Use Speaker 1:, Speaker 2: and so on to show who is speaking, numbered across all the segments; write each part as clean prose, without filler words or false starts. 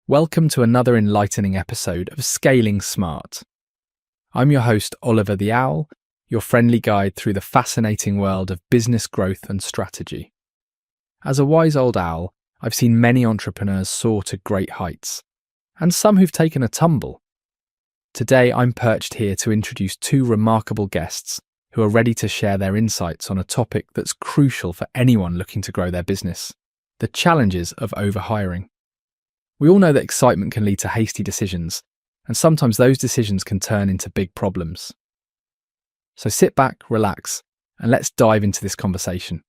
Speaker 1: Welcome to another enlightening episode of Scaling Smart. I'm your host, Oliver the Owl, your friendly guide through the fascinating world of business growth and strategy. As a wise old owl, I've seen many entrepreneurs soar to great heights, and some who've taken a tumble. Today, I'm perched here to introduce two remarkable guests who are ready to share their insights on a topic that's crucial for anyone looking to grow their business: the challenges of overhiring. We all know that excitement can lead to hasty decisions, and sometimes those decisions can turn into big problems. So sit back, relax, and let's dive into this conversation.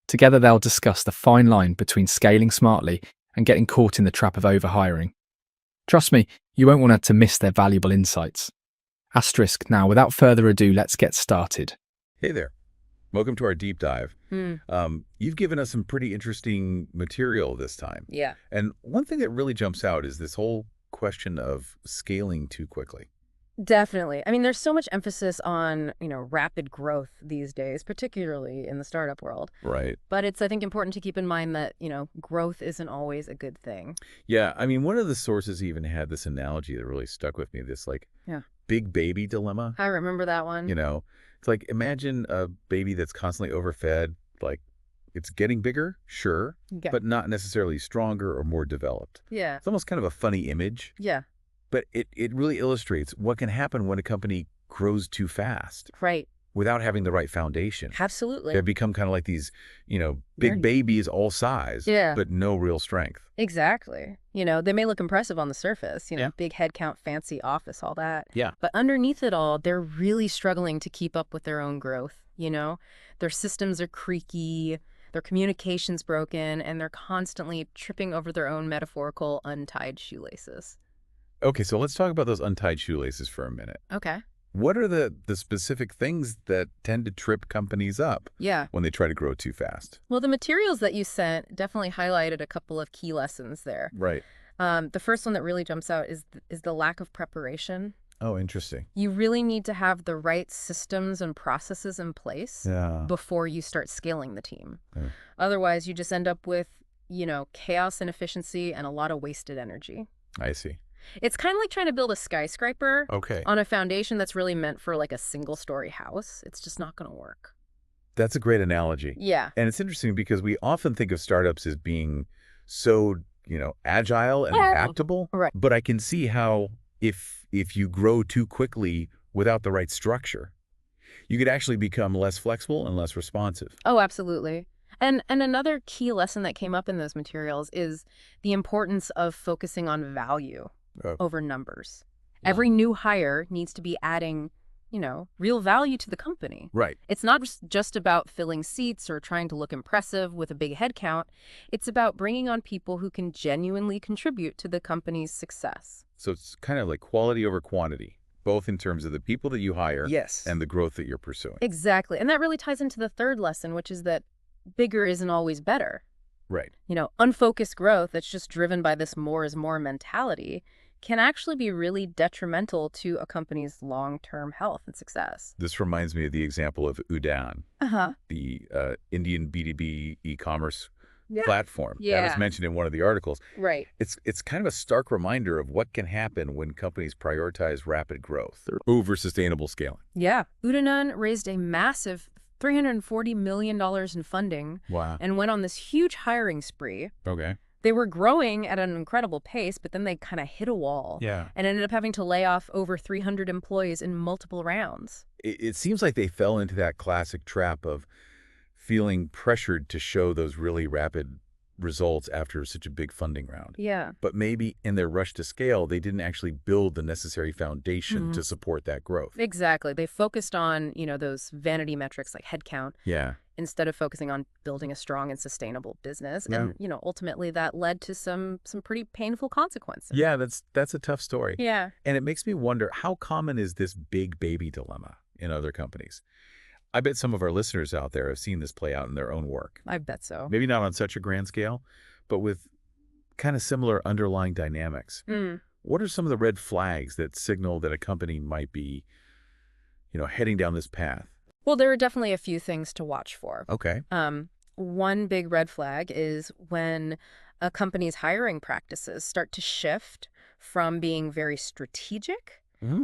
Speaker 1: Together they'll discuss the fine line between scaling smartly and getting caught in the trap of overhiring. Trust me, you won't want to miss their valuable insights. Asterisk, now without further ado, let's get started.
Speaker 2: Hey there. Welcome to our deep dive. You've given us some pretty interesting material this time.
Speaker 3: Yeah.
Speaker 2: And one thing that really jumps out is this whole question of scaling too quickly.
Speaker 3: Definitely. I mean, there's so much emphasis on, rapid growth these days, particularly in the startup world.
Speaker 2: Right.
Speaker 3: But it's, I think, important to keep in mind that, growth isn't always a good thing.
Speaker 2: Yeah. I mean, one of the sources even had this analogy that really stuck with me, this big baby dilemma.
Speaker 3: I remember that one.
Speaker 2: It's like, imagine a baby that's constantly overfed, like it's getting bigger, sure, but not necessarily stronger or more developed.
Speaker 3: Yeah.
Speaker 2: It's almost kind of a funny image.
Speaker 3: Yeah.
Speaker 2: But it really illustrates what can happen when a company grows too fast.
Speaker 3: Right.
Speaker 2: Without having the right foundation.
Speaker 3: Absolutely.
Speaker 2: They become kind of like these, big babies all size, but no real strength.
Speaker 3: Exactly. They may look impressive on the surface, big head count, fancy office, all that.
Speaker 2: Yeah.
Speaker 3: But underneath it all, they're really struggling to keep up with their own growth, Their systems are creaky, their communication's broken, and they're constantly tripping over their own metaphorical untied shoelaces.
Speaker 2: Okay, so let's talk about those untied shoelaces for a minute.
Speaker 3: Okay.
Speaker 2: What are the specific things that tend to trip companies up when they try to grow too fast?
Speaker 3: Well, the materials that you sent definitely highlighted a couple of key lessons there.
Speaker 2: Right.
Speaker 3: The first one that really jumps out is the lack of preparation.
Speaker 2: Oh, interesting.
Speaker 3: You really need to have the right systems and processes in place before you start scaling the team.
Speaker 2: Yeah.
Speaker 3: Otherwise, you just end up with, chaos, inefficiency, and a lot of wasted energy.
Speaker 2: I see.
Speaker 3: It's kind of like trying to build a skyscraper
Speaker 2: Okay.
Speaker 3: on a foundation that's really meant for like a single-story house. It's just not going to work.
Speaker 2: That's a great analogy.
Speaker 3: Yeah.
Speaker 2: And it's interesting because we often think of startups as being so, agile and adaptable.
Speaker 3: Right.
Speaker 2: But I can see how if you grow too quickly without the right structure, you could actually become less flexible and less responsive.
Speaker 3: Oh, absolutely. And another key lesson that came up in those materials is the importance of focusing on value over numbers.
Speaker 2: Yeah.
Speaker 3: Every new hire needs to be adding, real value to the company.
Speaker 2: Right.
Speaker 3: It's not just about filling seats or trying to look impressive with a big head count. It's about bringing on people who can genuinely contribute to the company's success.
Speaker 2: So it's kind of like quality over quantity, both in terms of the people that you hire and the growth that you're pursuing.
Speaker 3: Exactly. And that really ties into the third lesson, which is that bigger isn't always better.
Speaker 2: Right.
Speaker 3: Unfocused growth that's just driven by this more is more mentality can actually be really detrimental to a company's long-term health and success.
Speaker 2: This reminds me of the example of Udaan, the Indian B2B e-commerce platform that was mentioned in one of the articles.
Speaker 3: Right.
Speaker 2: It's kind of a stark reminder of what can happen when companies prioritize rapid growth over sustainable scaling.
Speaker 3: Yeah. Udaan raised a massive $340 million in funding.
Speaker 2: Wow.
Speaker 3: And went on this huge hiring spree.
Speaker 2: Okay.
Speaker 3: They were growing at an incredible pace, but then they kind of hit a wall.
Speaker 2: Yeah.
Speaker 3: And ended up having to lay off over 300 employees in multiple rounds.
Speaker 2: It seems like they fell into that classic trap of feeling pressured to show those really rapid results after such a big funding round.
Speaker 3: Yeah.
Speaker 2: But maybe in their rush to scale, they didn't actually build the necessary foundation to support that growth.
Speaker 3: Exactly. They focused on, those vanity metrics like headcount.
Speaker 2: Yeah.
Speaker 3: Instead of focusing on building a strong and sustainable business. And, ultimately that led to some pretty painful consequences.
Speaker 2: Yeah, that's a tough story.
Speaker 3: Yeah.
Speaker 2: And it makes me wonder, how common is this big baby dilemma in other companies? I bet some of our listeners out there have seen this play out in their own work.
Speaker 3: I bet so.
Speaker 2: Maybe not on such a grand scale, but with kind of similar underlying dynamics. What are some of the red flags that signal that a company might be, heading down this path?
Speaker 3: Well, there are definitely a few things to watch for.
Speaker 2: Okay.
Speaker 3: One big red flag is when a company's hiring practices start to shift from being very strategic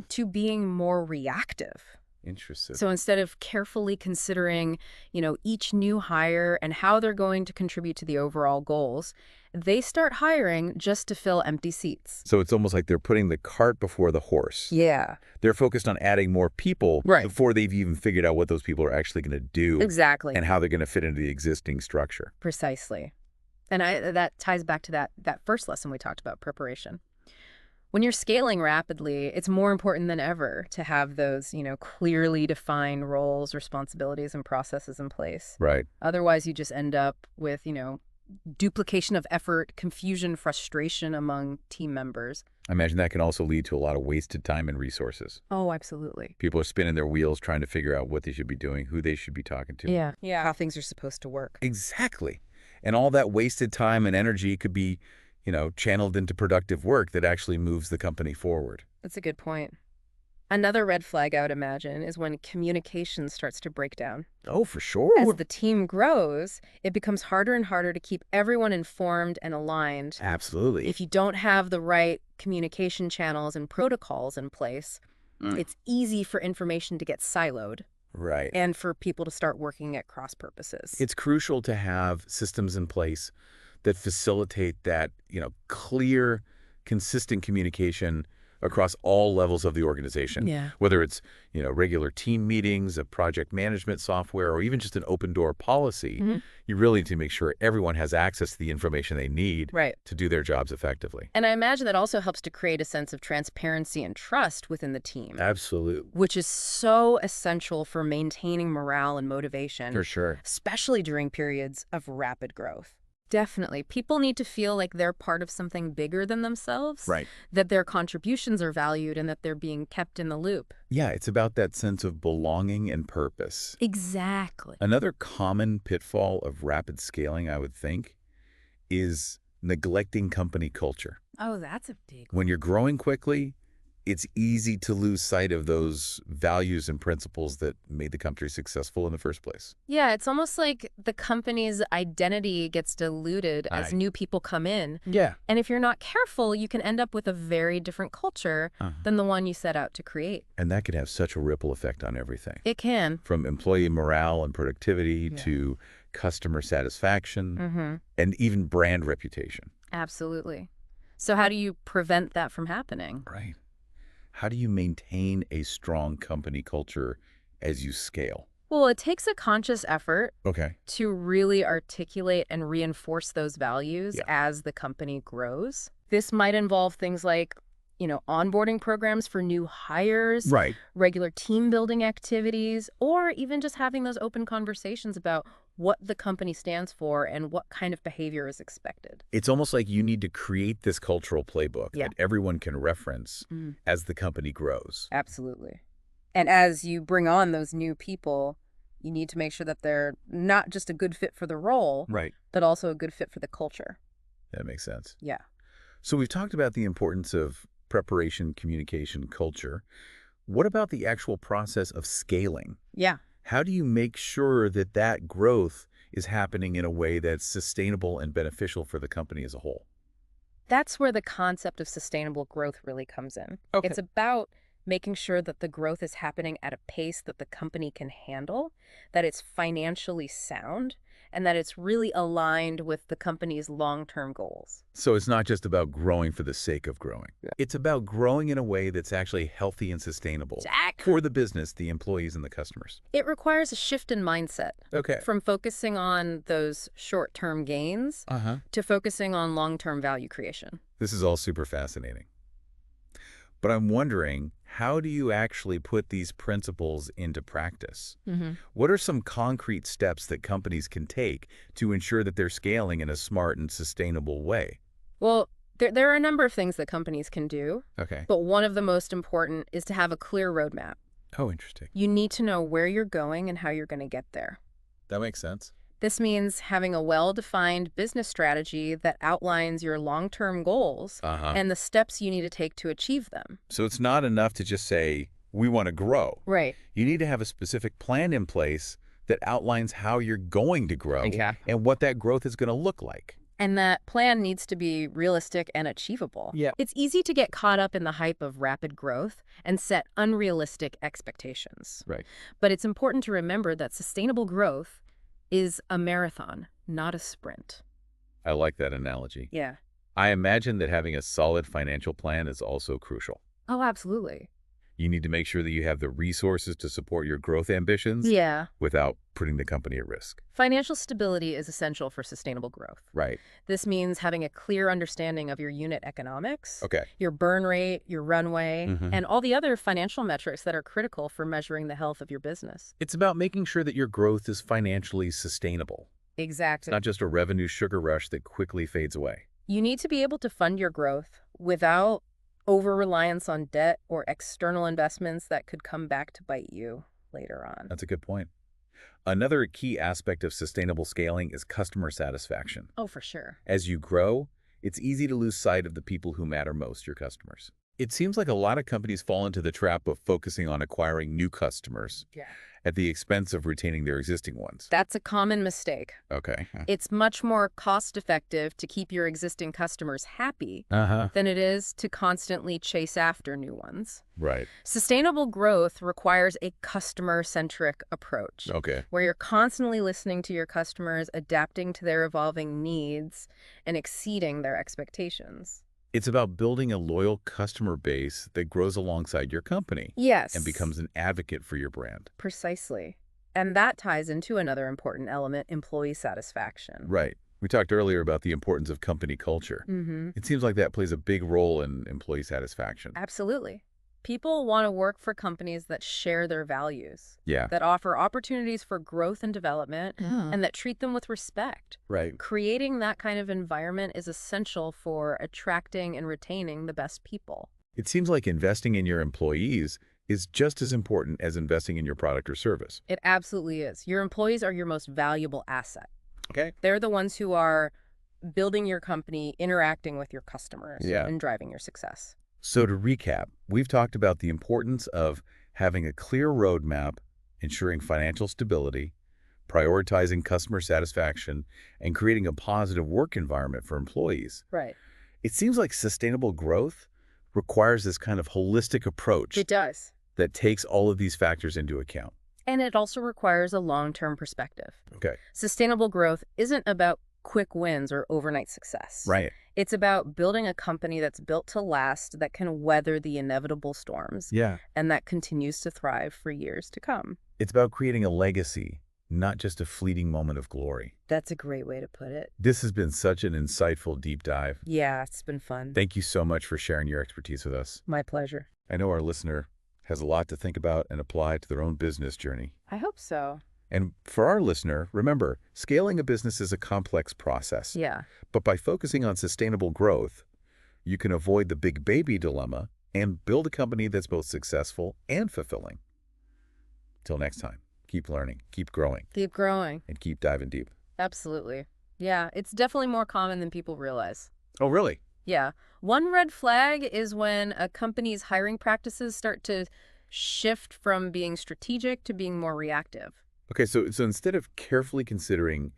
Speaker 3: to being more reactive.
Speaker 2: Interesting.
Speaker 3: So instead of carefully considering, each new hire and how they're going to contribute to the overall goals, they start hiring just to fill empty seats.
Speaker 2: So it's almost like they're putting the cart before the horse.
Speaker 3: Yeah.
Speaker 2: They're focused on adding more people before they've even figured out what those people are actually going to do.
Speaker 3: Exactly.
Speaker 2: And how they're going to fit into the existing structure.
Speaker 3: Precisely. And that ties back to that first lesson we talked about, preparation. When you're scaling rapidly, it's more important than ever to have those, clearly defined roles, responsibilities, and processes in place.
Speaker 2: Right.
Speaker 3: Otherwise, you just end up with, duplication of effort, confusion, frustration among team members.
Speaker 2: I imagine that can also lead to a lot of wasted time and resources.
Speaker 3: Oh, absolutely.
Speaker 2: People are spinning their wheels trying to figure out what they should be doing, who they should be talking to.
Speaker 3: Yeah. How things are supposed to work.
Speaker 2: Exactly. And all that wasted time and energy could be, channeled into productive work that actually moves the company forward.
Speaker 3: That's a good point. Another red flag I would imagine is when communication starts to break down.
Speaker 2: Oh, for sure.
Speaker 3: As the team grows, it becomes harder and harder to keep everyone informed and aligned.
Speaker 2: Absolutely.
Speaker 3: If you don't have the right communication channels and protocols in place, it's easy for information to get siloed.
Speaker 2: Right.
Speaker 3: And for people to start working at cross purposes.
Speaker 2: It's crucial to have systems in place that facilitate that, clear, consistent communication across all levels of the organization.
Speaker 3: Yeah.
Speaker 2: Whether it's, regular team meetings, a project management software, or even just an open door policy, you really need to make sure everyone has access to the information they need to do their jobs effectively.
Speaker 3: And I imagine that also helps to create a sense of transparency and trust within the team.
Speaker 2: Absolutely.
Speaker 3: Which is so essential for maintaining morale and motivation.
Speaker 2: For sure.
Speaker 3: Especially during periods of rapid growth. Definitely. People need to feel like they're part of something bigger than themselves.
Speaker 2: Right.
Speaker 3: That their contributions are valued and that they're being kept in the loop.
Speaker 2: Yeah, it's about that sense of belonging and purpose.
Speaker 3: Exactly.
Speaker 2: Another common pitfall of rapid scaling, I would think, is neglecting company culture.
Speaker 3: Oh, that's a big one.
Speaker 2: When you're growing quickly, it's easy to lose sight of those values and principles that made the company successful in the first place.
Speaker 3: Yeah, it's almost like the company's identity gets diluted as new people come in.
Speaker 2: Yeah.
Speaker 3: And if you're not careful, you can end up with a very different culture than the one you set out to create.
Speaker 2: And that could have such a ripple effect on everything.
Speaker 3: It can.
Speaker 2: From employee morale and productivity to customer satisfaction and even brand reputation.
Speaker 3: Absolutely. So how do you prevent that from happening?
Speaker 2: Right. How do you maintain a strong company culture as you scale?
Speaker 3: Well, it takes a conscious effort
Speaker 2: Okay.
Speaker 3: to really articulate and reinforce those values as the company grows. This might involve things like, onboarding programs for new hires,
Speaker 2: Right.
Speaker 3: regular team building activities, or even just having those open conversations about what the company stands for and what kind of behavior is expected.
Speaker 2: It's almost like you need to create this cultural playbook that everyone can reference as the company grows.
Speaker 3: Absolutely. And as you bring on those new people, you need to make sure that they're not just a good fit for the role,
Speaker 2: Right.
Speaker 3: but also a good fit for the culture.
Speaker 2: That makes sense.
Speaker 3: Yeah.
Speaker 2: So we've talked about the importance of preparation, communication, culture. What about the actual process of scaling?
Speaker 3: Yeah.
Speaker 2: How do you make sure that that growth is happening in a way that's sustainable and beneficial for the company as a whole?
Speaker 3: That's where the concept of sustainable growth really comes in.
Speaker 2: Okay.
Speaker 3: It's about making sure that the growth is happening at a pace that the company can handle, that it's financially sound, and that it's really aligned with the company's long-term goals.
Speaker 2: So it's not just about growing for the sake of growing. It's about growing in a way that's actually healthy and sustainable for the business, the employees, and the customers.
Speaker 3: It requires a shift in mindset.
Speaker 2: Okay.
Speaker 3: From focusing on those short-term gains to focusing on long-term value creation.
Speaker 2: This is all super fascinating. But I'm wondering, how do you actually put these principles into practice? What are some concrete steps that companies can take to ensure that they're scaling in a smart and sustainable way?
Speaker 3: Well, there are a number of things that companies can do.
Speaker 2: Okay.
Speaker 3: But one of the most important is to have a clear roadmap.
Speaker 2: Oh, interesting.
Speaker 3: You need to know where you're going and how you're going to get there.
Speaker 2: That makes sense.
Speaker 3: This means having a well-defined business strategy that outlines your long-term goals and the steps you need to take to achieve them.
Speaker 2: So it's not enough to just say, we want to grow.
Speaker 3: Right.
Speaker 2: You need to have a specific plan in place that outlines how you're going to grow
Speaker 1: Exactly.
Speaker 2: and what that growth is going to look like.
Speaker 3: And that plan needs to be realistic and achievable.
Speaker 1: Yeah.
Speaker 3: It's easy to get caught up in the hype of rapid growth and set unrealistic expectations.
Speaker 2: Right.
Speaker 3: But it's important to remember that sustainable growth is a marathon, not a sprint.
Speaker 2: I like that analogy.
Speaker 3: Yeah.
Speaker 2: I imagine that having a solid financial plan is also crucial.
Speaker 3: Oh, absolutely.
Speaker 2: You need to make sure that you have the resources to support your growth ambitions
Speaker 3: Yeah.
Speaker 2: without putting the company at risk.
Speaker 3: Financial stability is essential for sustainable growth.
Speaker 2: Right.
Speaker 3: This means having a clear understanding of your unit economics,
Speaker 2: Okay.
Speaker 3: your burn rate, your runway,
Speaker 2: Mhm.
Speaker 3: and all the other financial metrics that are critical for measuring the health of your business.
Speaker 2: It's about making sure that your growth is financially sustainable,
Speaker 3: Exactly.
Speaker 2: not just a revenue sugar rush that quickly fades away.
Speaker 3: You need to be able to fund your growth without over-reliance on debt or external investments that could come back to bite you later on.
Speaker 2: That's a good point. Another key aspect of sustainable scaling is customer satisfaction.
Speaker 3: Oh, for sure.
Speaker 2: As you grow, it's easy to lose sight of the people who matter most, your customers. It seems like a lot of companies fall into the trap of focusing on acquiring new customers
Speaker 3: Yeah.
Speaker 2: at the expense of retaining their existing ones.
Speaker 3: That's a common mistake.
Speaker 2: Okay.
Speaker 3: It's much more cost-effective to keep your existing customers happy
Speaker 2: Uh-huh.
Speaker 3: than it is to constantly chase after new ones.
Speaker 2: Right.
Speaker 3: Sustainable growth requires a customer-centric approach,
Speaker 2: Okay.
Speaker 3: where you're constantly listening to your customers, adapting to their evolving needs, and exceeding their expectations.
Speaker 2: It's about building a loyal customer base that grows alongside your company
Speaker 3: Yes.
Speaker 2: and becomes an advocate for your brand.
Speaker 3: Precisely. And that ties into another important element, employee satisfaction.
Speaker 2: Right. We talked earlier about the importance of company culture.
Speaker 3: Mm-hmm.
Speaker 2: It seems like that plays a big role in employee satisfaction.
Speaker 3: Absolutely. People want to work for companies that share their values,
Speaker 2: Yeah.
Speaker 3: that offer opportunities for growth and development, and that treat them with respect.
Speaker 2: Right.
Speaker 3: Creating that kind of environment is essential for attracting and retaining the best people.
Speaker 2: It seems like investing in your employees is just as important as investing in your product or service.
Speaker 3: It absolutely is. Your employees are your most valuable asset.
Speaker 2: Okay.
Speaker 3: They're the ones who are building your company, interacting with your customers,
Speaker 2: Yeah.
Speaker 3: and driving your success.
Speaker 2: So to recap, we've talked about the importance of having a clear roadmap, ensuring financial stability, prioritizing customer satisfaction, and creating a positive work environment for employees.
Speaker 3: Right.
Speaker 2: It seems like sustainable growth requires this kind of holistic approach
Speaker 3: It does.
Speaker 2: that takes all of these factors into account.
Speaker 3: And it also requires a long-term perspective.
Speaker 2: Okay.
Speaker 3: Sustainable growth isn't about quick wins or overnight success.
Speaker 2: Right.
Speaker 3: It's about building a company that's built to last, that can weather the inevitable storms,
Speaker 2: Yeah.
Speaker 3: and that continues to thrive for years to come.
Speaker 2: It's about creating a legacy, not just a fleeting moment of glory.
Speaker 3: That's a great way to put it.
Speaker 2: This has been such an insightful deep dive.
Speaker 3: Yeah, it's been fun.
Speaker 2: Thank you so much for sharing your expertise with us.
Speaker 3: My pleasure.
Speaker 2: I know our listener has a lot to think about and apply to their own business journey.
Speaker 3: I hope so.
Speaker 2: And for our listener, remember, scaling a business is a complex process.
Speaker 3: Yeah.
Speaker 2: But by focusing on sustainable growth, you can avoid the big baby dilemma and build a company that's both successful and fulfilling. Till next time, keep learning, keep growing,
Speaker 3: Keep growing.
Speaker 2: and keep diving deep.
Speaker 3: Absolutely. Yeah, it's definitely more common than people realize.
Speaker 2: Oh, really?
Speaker 3: Yeah. One red flag is when a company's hiring practices start to shift from being strategic to being more reactive.
Speaker 2: Okay, so instead of carefully considering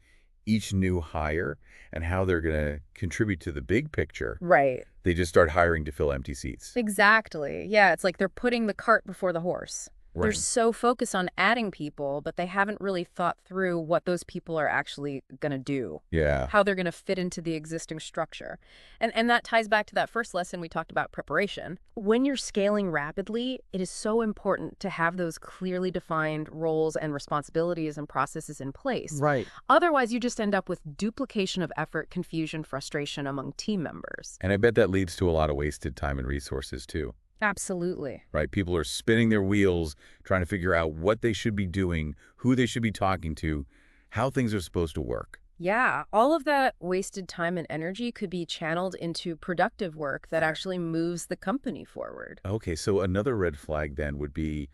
Speaker 2: each new hire and how they're going to contribute to the big picture,
Speaker 3: Right.
Speaker 2: they just start hiring to fill empty seats.
Speaker 3: Exactly. Yeah, it's like they're putting the cart before the horse. They're
Speaker 2: Right.
Speaker 3: so focused on adding people, but they haven't really thought through what those people are actually going to do,
Speaker 2: Yeah.
Speaker 3: how they're going to fit into the existing structure. And that ties back to that first lesson we talked about, preparation. When you're scaling rapidly, it is so important to have those clearly defined roles and responsibilities and processes in place.
Speaker 1: Right.
Speaker 3: Otherwise, you just end up with duplication of effort, confusion, frustration among team members.
Speaker 2: And I bet that leads to a lot of wasted time and resources too,
Speaker 3: Absolutely.
Speaker 2: right? People are spinning their wheels trying to figure out what they should be doing, who they should be talking to, how things are supposed to work.
Speaker 3: Yeah, all of that wasted time and energy could be channeled into productive work that actually moves the company forward.
Speaker 2: Okay, so another red flag then would be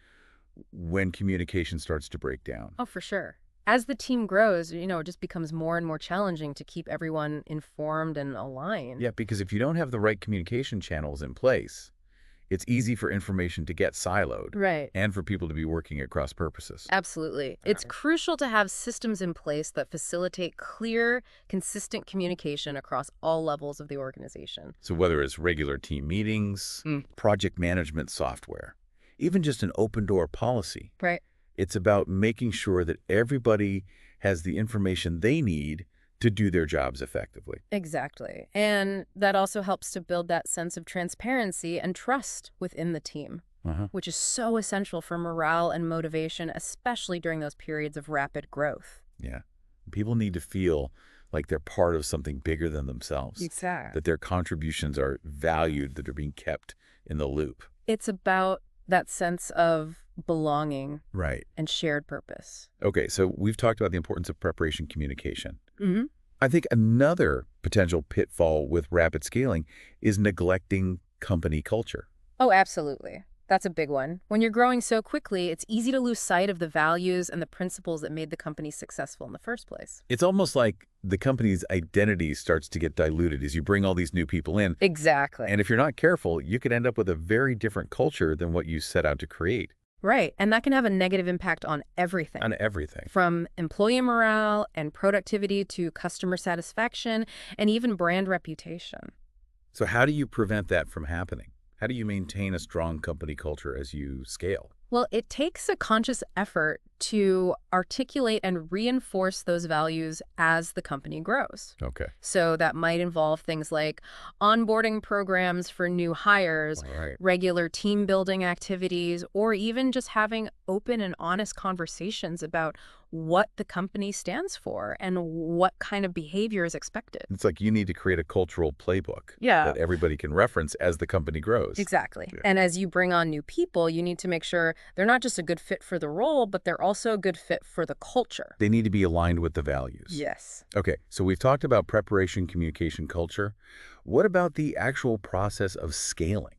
Speaker 2: when communication starts to break down.
Speaker 3: Oh, for sure. As the team grows, it just becomes more and more challenging to keep everyone informed and aligned.
Speaker 2: Yeah, because if you don't have the right communication channels in place, It's easy for information to get siloed
Speaker 3: Right.
Speaker 2: and for people to be working at cross purposes.
Speaker 3: Absolutely. It's crucial to have systems in place that facilitate clear, consistent communication across all levels of the organization.
Speaker 2: So whether it's regular team meetings, project management software, even just an open door policy,
Speaker 3: Right.
Speaker 2: it's about making sure that everybody has the information they need to do their jobs effectively.
Speaker 3: Exactly. And that also helps to build that sense of transparency and trust within the team, which is so essential for morale and motivation, especially during those periods of rapid growth.
Speaker 2: Yeah. People need to feel like they're part of something bigger than themselves.
Speaker 3: Exactly.
Speaker 2: That their contributions are valued, that they're being kept in the loop.
Speaker 3: It's about that sense of belonging
Speaker 2: Right.
Speaker 3: and shared purpose.
Speaker 2: Okay, so we've talked about the importance of preparation communication.
Speaker 3: Mm-hmm.
Speaker 2: I think another potential pitfall with rapid scaling is neglecting company culture.
Speaker 3: Oh, absolutely. That's a big one. When you're growing so quickly, it's easy to lose sight of the values and the principles that made the company successful in the first place.
Speaker 2: It's almost like the company's identity starts to get diluted as you bring all these new people in.
Speaker 3: Exactly.
Speaker 2: And if you're not careful, you could end up with a very different culture than what you set out to create.
Speaker 3: Right. And that can have a negative impact on everything.
Speaker 2: On everything.
Speaker 3: From employee morale and productivity to customer satisfaction and even brand reputation.
Speaker 2: So how do you prevent that from happening? How do you maintain a strong company culture as you scale?
Speaker 3: Well, it takes a conscious effort to articulate and reinforce those values as the company grows.
Speaker 2: Okay.
Speaker 3: So that might involve things like onboarding programs for new hires,
Speaker 2: All right.
Speaker 3: regular team building activities, or even just having open and honest conversations about what the company stands for and what kind of behavior is expected.
Speaker 2: It's like you need to create a cultural playbook
Speaker 3: Yeah.
Speaker 2: that everybody can reference as the company grows.
Speaker 3: Exactly.
Speaker 2: Yeah.
Speaker 3: And as you bring on new people, you need to make sure they're not just a good fit for the role, but they're also a good fit for the culture.
Speaker 2: They need to be aligned with the values.
Speaker 3: Yes.
Speaker 2: Okay, so we've talked about preparation, communication, culture. What about the actual process of scaling?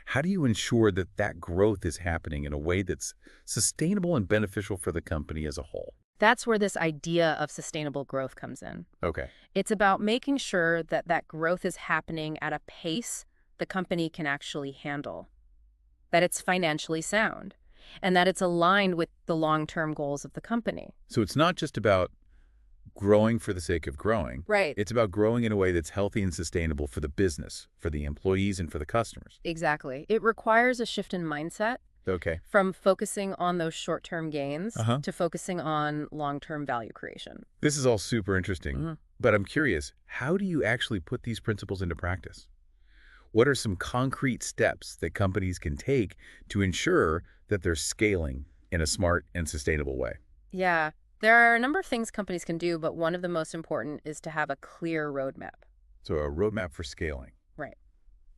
Speaker 2: How do you ensure that that growth is happening in a way that's sustainable and beneficial for the company as a whole?
Speaker 3: That's where this idea of sustainable growth comes in.
Speaker 2: Okay.
Speaker 3: It's about making sure that that growth is happening at a pace the company can actually handle, that it's financially sound, and that it's aligned with the long-term goals of the company.
Speaker 2: So it's not just about growing for the sake of growing.
Speaker 3: Right.
Speaker 2: It's about growing in a way that's healthy and sustainable for the business, for the employees, and for the customers.
Speaker 3: Exactly. It requires a shift in mindset
Speaker 2: Okay.
Speaker 3: from focusing on those short-term gains
Speaker 2: Uh-huh.
Speaker 3: to focusing on long-term value creation.
Speaker 2: This is all super interesting, but I'm curious, how do you actually put these principles into practice? What are some concrete steps that companies can take to ensure that they're scaling in a smart and sustainable way?
Speaker 3: Yeah. There are a number of things companies can do, but one of the most important is to have a clear roadmap.
Speaker 2: So a roadmap for scaling.
Speaker 3: Right.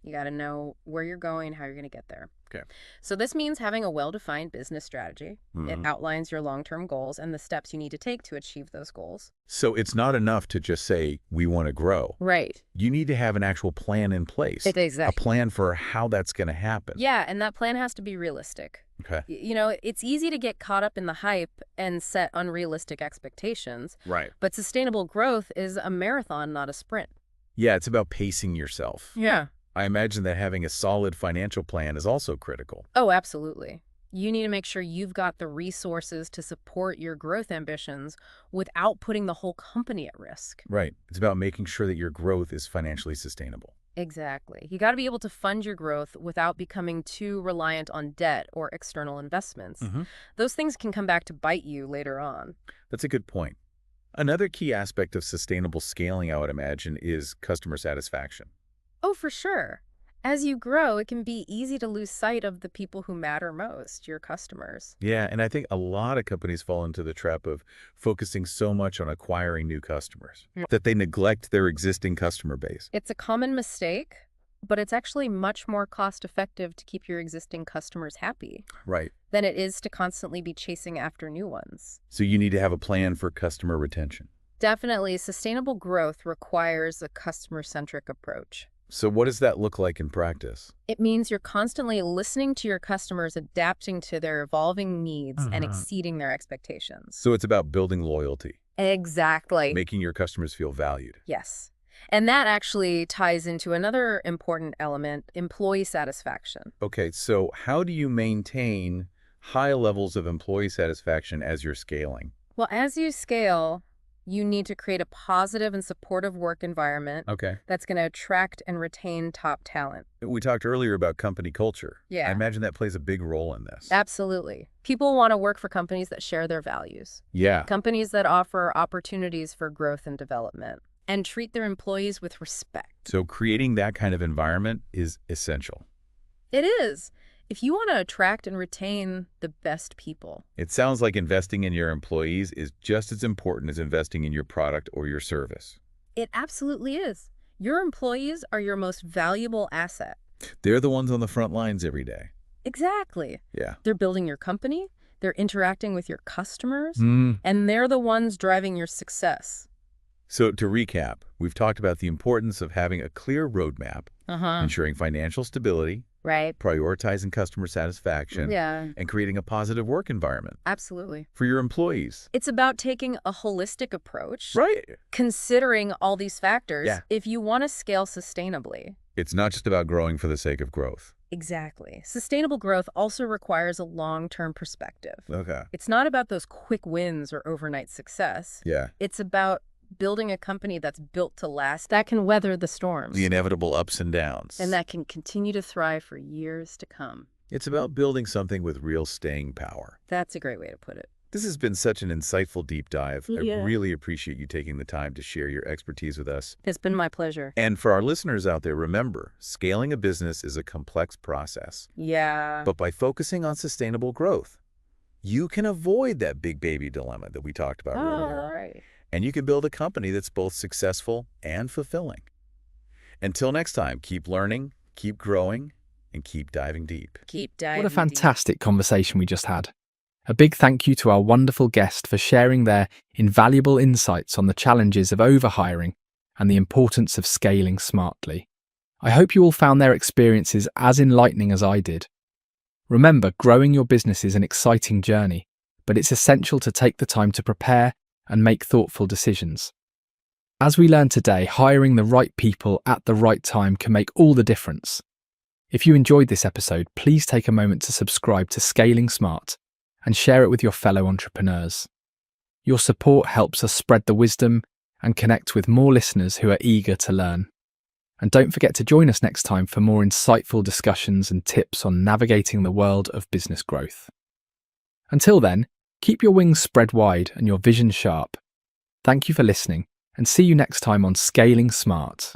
Speaker 3: You got to know where you're going, how you're going to get there.
Speaker 2: Okay.
Speaker 3: So this means having a well-defined business strategy. It outlines your long-term goals and the steps you need to take to achieve those goals.
Speaker 2: So it's not enough to just say, we want to grow.
Speaker 3: Right.
Speaker 2: You need to have an actual plan in place.
Speaker 3: Exactly.
Speaker 2: A plan for how that's going to happen.
Speaker 3: Yeah, and that plan has to be realistic.
Speaker 2: Okay.
Speaker 3: You know, it's easy to get caught up in the hype and set unrealistic expectations,
Speaker 2: Right.
Speaker 3: but sustainable growth is a marathon, not a sprint.
Speaker 2: Yeah, it's about pacing yourself.
Speaker 3: Yeah.
Speaker 2: I imagine that having a solid financial plan is also critical.
Speaker 3: Oh, absolutely. You need to make sure you've got the resources to support your growth ambitions without putting the whole company at risk.
Speaker 2: Right. It's about making sure that your growth is financially sustainable.
Speaker 3: Exactly. You got to be able to fund your growth without becoming too reliant on debt or external investments. Those things can come back to bite you later on.
Speaker 2: That's a good point. Another key aspect of sustainable scaling, I would imagine, is customer satisfaction.
Speaker 3: Oh, for sure. As you grow, it can be easy to lose sight of the people who matter most, your customers.
Speaker 2: Yeah, and I think a lot of companies fall into the trap of focusing so much on acquiring new customers that they neglect their existing customer base.
Speaker 3: It's a common mistake, but it's actually much more cost-effective to keep your existing customers happy
Speaker 2: Right.
Speaker 3: than it is to constantly be chasing after new ones.
Speaker 2: So you need to have a plan for customer retention.
Speaker 3: Definitely, sustainable growth requires a customer-centric approach.
Speaker 2: So what does that look like in practice?
Speaker 3: It means you're constantly listening to your customers, adapting to their evolving needs and exceeding their expectations.
Speaker 2: So it's about building loyalty,
Speaker 3: Exactly.
Speaker 2: making your customers feel valued.
Speaker 3: Yes. And that actually ties into another important element, employee satisfaction.
Speaker 2: Okay, so how do you maintain high levels of employee satisfaction as you're scaling?
Speaker 3: Well, as you scale, you need to create a positive and supportive work environment
Speaker 2: Okay.
Speaker 3: that's going to attract and retain top talent.
Speaker 2: We talked earlier about company culture.
Speaker 3: Yeah.
Speaker 2: I imagine that plays a big role in this.
Speaker 3: Absolutely. People want to work for companies that share their values,
Speaker 2: Yeah.
Speaker 3: companies that offer opportunities for growth and development, and treat their employees with respect.
Speaker 2: So creating that kind of environment is essential.
Speaker 3: It is. If you want to attract and retain the best people.
Speaker 2: It sounds like investing in your employees is just as important as investing in your product or your service.
Speaker 3: It absolutely is. Your employees are your most valuable asset.
Speaker 2: They're the ones on the front lines every day.
Speaker 3: Exactly.
Speaker 2: Yeah.
Speaker 3: They're building your company, they're interacting with your customers,
Speaker 2: Mm.
Speaker 3: and they're the ones driving your success.
Speaker 2: So to recap, we've talked about the importance of having a clear roadmap, ensuring financial stability,
Speaker 3: Right.
Speaker 2: prioritizing customer satisfaction,
Speaker 3: Yeah,
Speaker 2: and creating a positive work environment
Speaker 3: absolutely.
Speaker 2: for your employees.
Speaker 3: It's about taking a holistic approach,
Speaker 2: Right.
Speaker 3: considering all these factors
Speaker 2: Yeah.
Speaker 3: if you want to scale sustainably.
Speaker 2: It's not just about growing for the sake of growth.
Speaker 3: Exactly. Sustainable growth also requires a long-term perspective.
Speaker 2: Okay.
Speaker 3: It's not about those quick wins or overnight success.
Speaker 2: Yeah.
Speaker 3: It's about building a company that's built to last, that can weather the storms,
Speaker 2: The inevitable ups and downs.
Speaker 3: and that can continue to thrive for years to come.
Speaker 2: It's about building something with real staying power.
Speaker 3: That's a great way to put it.
Speaker 2: This has been such an insightful deep dive. I
Speaker 3: Yeah.
Speaker 2: really appreciate you taking the time to share your expertise with us.
Speaker 3: It's been my pleasure.
Speaker 2: And for our listeners out there, remember, scaling a business is a complex process.
Speaker 3: Yeah.
Speaker 2: But by focusing on sustainable growth, you can avoid that big baby dilemma that we talked about earlier.
Speaker 3: All right.
Speaker 2: And you can build a company that's both successful and fulfilling. Until next time, keep learning, keep growing, and keep diving deep.
Speaker 3: Keep diving
Speaker 1: What a
Speaker 3: deep.
Speaker 1: fantastic conversation we just had. A big thank you to our wonderful guest for sharing their invaluable insights on the challenges of overhiring and the importance of scaling smartly. I hope you all found their experiences as enlightening as I did. Remember, growing your business is an exciting journey, but it's essential to take the time to prepare and make thoughtful decisions. As we learned today, hiring the right people at the right time can make all the difference. If you enjoyed this episode, please take a moment to subscribe to Scaling Smart and share it with your fellow entrepreneurs. Your support helps us spread the wisdom and connect with more listeners who are eager to learn. And don't forget to join us next time for more insightful discussions and tips on navigating the world of business growth. Until then, keep your wings spread wide and your vision sharp. Thank you for listening, and see you next time on Scaling Smart.